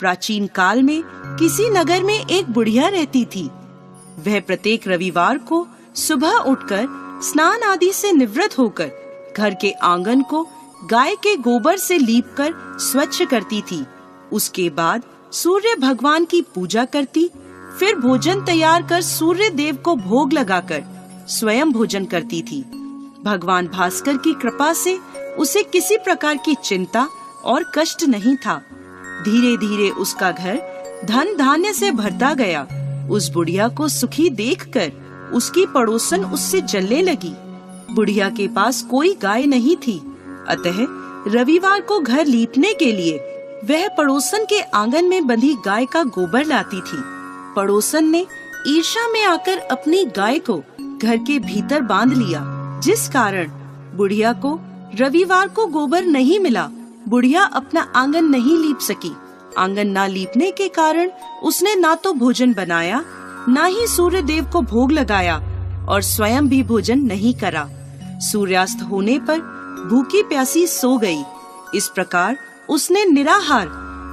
प्राचीन काल में किसी नगर में एक बुढ़िया रहती थी। वह प्रत्येक रविवार को सुबह उठकर स्नान आदि से निवृत्त होकर घर के आंगन को गाय के गोबर से लीपकर स्वच्छ करती थी। उसके बाद सूर्य भगवान की पूजा करती, फिर भोजन तैयार कर सूर्य देव को भोग लगाकर स्वयं भोजन करती थी। भगवान भास्कर की कृपा से उसे किसी प्रकार की चिंता और कष्ट नहीं था। धीरे धीरे उसका घर धन धान्य से भरता गया। उस बुढ़िया को सुखी देखकर उसकी पड़ोसन उससे जलने लगी। बुढ़िया के पास कोई गाय नहीं थी, अतः रविवार को घर लीपने के लिए वह पड़ोसन के आंगन में बंधी गाय का गोबर लाती थी। पड़ोसन ने ईर्ष्या में आकर अपनी गाय को घर के भीतर बांध लिया, जिस कारण बुढ़िया को रविवार को गोबर नहीं मिला। बुढ़िया अपना आंगन नहीं लीप सकी। आंगन ना लीपने के कारण उसने ना तो भोजन बनाया, ना ही सूर्य देव को भोग लगाया और स्वयं भी भोजन नहीं करा। सूर्यास्त होने पर भूखी प्यासी सो गई। इस प्रकार उसने निराहार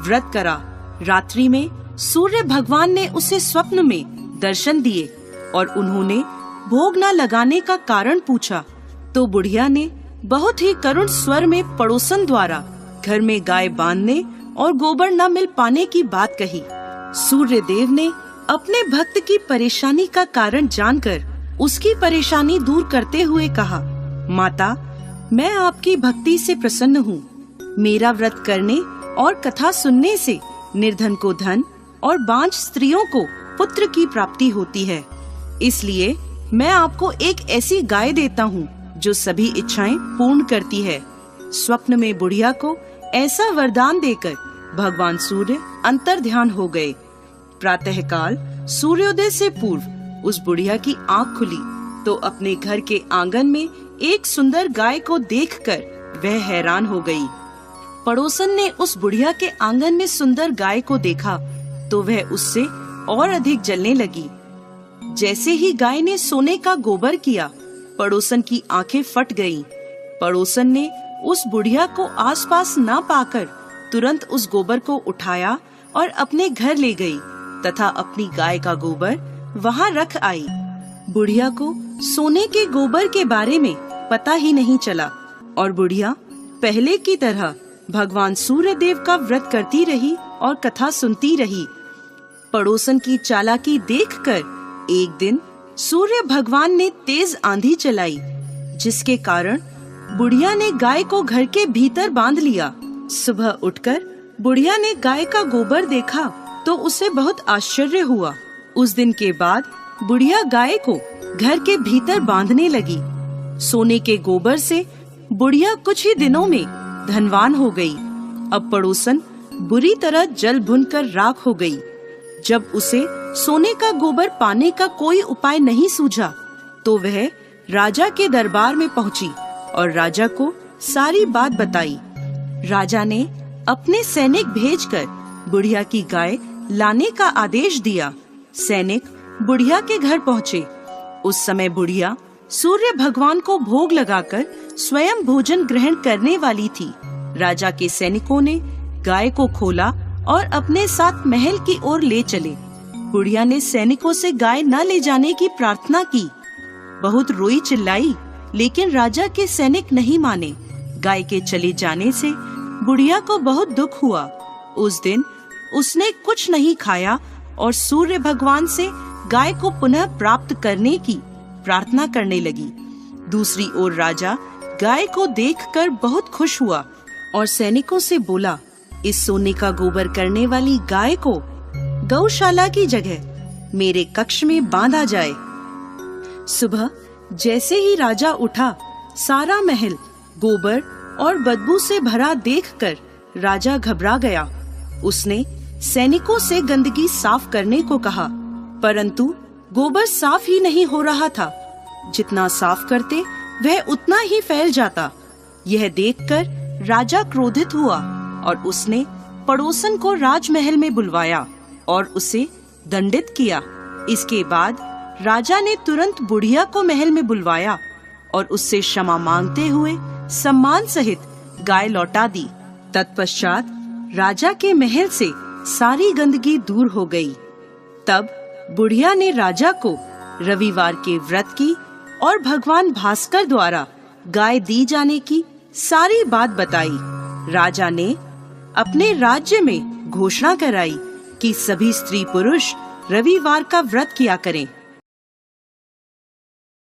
व्रत करा। रात्रि में सूर्य भगवान ने उसे स्वप्न में दर्शन दिए और उन्होंने भोग न लगाने का कारण पूछा, तो बुढ़िया ने बहुत ही करुण स्वर में पड़ोसन द्वारा घर में गाय बांधने और गोबर न मिल पाने की बात कही। सूर्य देव ने अपने भक्त की परेशानी का कारण जानकर उसकी परेशानी दूर करते हुए कहा, माता, मैं आपकी भक्ति से प्रसन्न हूँ। मेरा व्रत करने और कथा सुनने से निर्धन को धन और बांझ स्त्रियों को पुत्र की प्राप्ति होती है। इसलिए मैं आपको एक ऐसी गाय देता हूँ जो सभी इच्छाएं पूर्ण करती है। स्वप्न में बुढ़िया को ऐसा वरदान देकर भगवान सूर्य अंतर्ध्यान हो गए। प्रातःकाल सूर्योदय से पूर्व उस बुढ़िया की आंख खुली तो अपने घर के आंगन में एक सुंदर गाय को देखकर वह हैरान हो गई। पड़ोसन ने उस बुढ़िया के आंगन में सुंदर गाय को देखा तो वह उससे और अधिक जलने लगी। जैसे ही गाय ने सोने का गोबर किया, पड़ोसन की आंखें फट गईं। पड़ोसन ने उस बुढ़िया को आसपास ना पाकर तुरंत उस गोबर को उठाया और अपने घर ले गई तथा अपनी गाय का गोबर वहां रख आई। बुढ़िया को सोने के गोबर के बारे में पता ही नहीं चला और बुढ़िया पहले की तरह भगवान सूर्य देव का व्रत करती रही और कथा सुनती रही। पड़ोसन की चालाकी देखकर एक दिन सूर्य भगवान ने तेज आंधी चलाई, जिसके कारण बुढ़िया ने गाय को घर के भीतर बांध लिया। सुबह उठकर बुढ़िया ने गाय का गोबर देखा तो उसे बहुत आश्चर्य हुआ। उस दिन के बाद बुढ़िया गाय को घर के भीतर बांधने लगी। सोने के गोबर से बुढ़िया कुछ ही दिनों में धनवान हो गई। अब पड़ोसन बुरी तरह जल भुनकर राख हो गई। जब उसे सोने का गोबर पाने का कोई उपाय नहीं सूझा तो वह राजा के दरबार में पहुंची और राजा को सारी बात बताई। राजा ने अपने सैनिक भेजकर बुढ़िया की गाय लाने का आदेश दिया। सैनिक बुढ़िया के घर पहुँचे। उस समय बुढ़िया सूर्य भगवान को भोग लगाकर स्वयं भोजन ग्रहण करने वाली थी। राजा के सैनिकों ने गाय को खोला और अपने साथ महल की ओर ले चले। बुढ़िया ने सैनिकों से गाय न ले जाने की प्रार्थना की। बहुत रोई चिल्लाई, लेकिन राजा के सैनिक नहीं माने। गाय के चले जाने से बुढ़िया को बहुत दुख हुआ। उस दिन उसने कुछ नहीं खाया और सूर्य भगवान से गाय को पुनः प्राप्त करने की प्रार्थना करने लगी। दूसरी ओर राजा गाय को देखकर बहुत खुश हुआ और सैनिकों से बोला, इस सोने का गोबर करने वाली गाय को गौशाला की जगह मेरे कक्ष में बांधा जाए। सुबह जैसे ही राजा उठा, सारा महल गोबर और बदबू से भरा देखकर राजा घबरा गया। उसने सैनिकों से गंदगी साफ करने को कहा, परंतु गोबर साफ ही नहीं हो रहा था। जितना साफ करते वह उतना ही फैल जाता। यह देखकर राजा क्रोधित हुआ और उसने पड़ोसन को राजमहल में बुलवाया और उसे दंडित किया। इसके बाद राजा ने तुरंत बुढ़िया को महल में बुलवाया और उससे क्षमा मांगते हुए सम्मान सहित गाय लौटा दी। तत्पश्चात राजा के महल से सारी गंदगी दूर हो गई। तब बुढ़िया ने राजा को रविवार के व्रत की और भगवान भास्कर द्वारा गाय दी जाने की सारी बात बताई। राजा ने अपने राज्य में घोषणा कराई कि सभी स्त्री पुरुष रविवार का व्रत किया करें।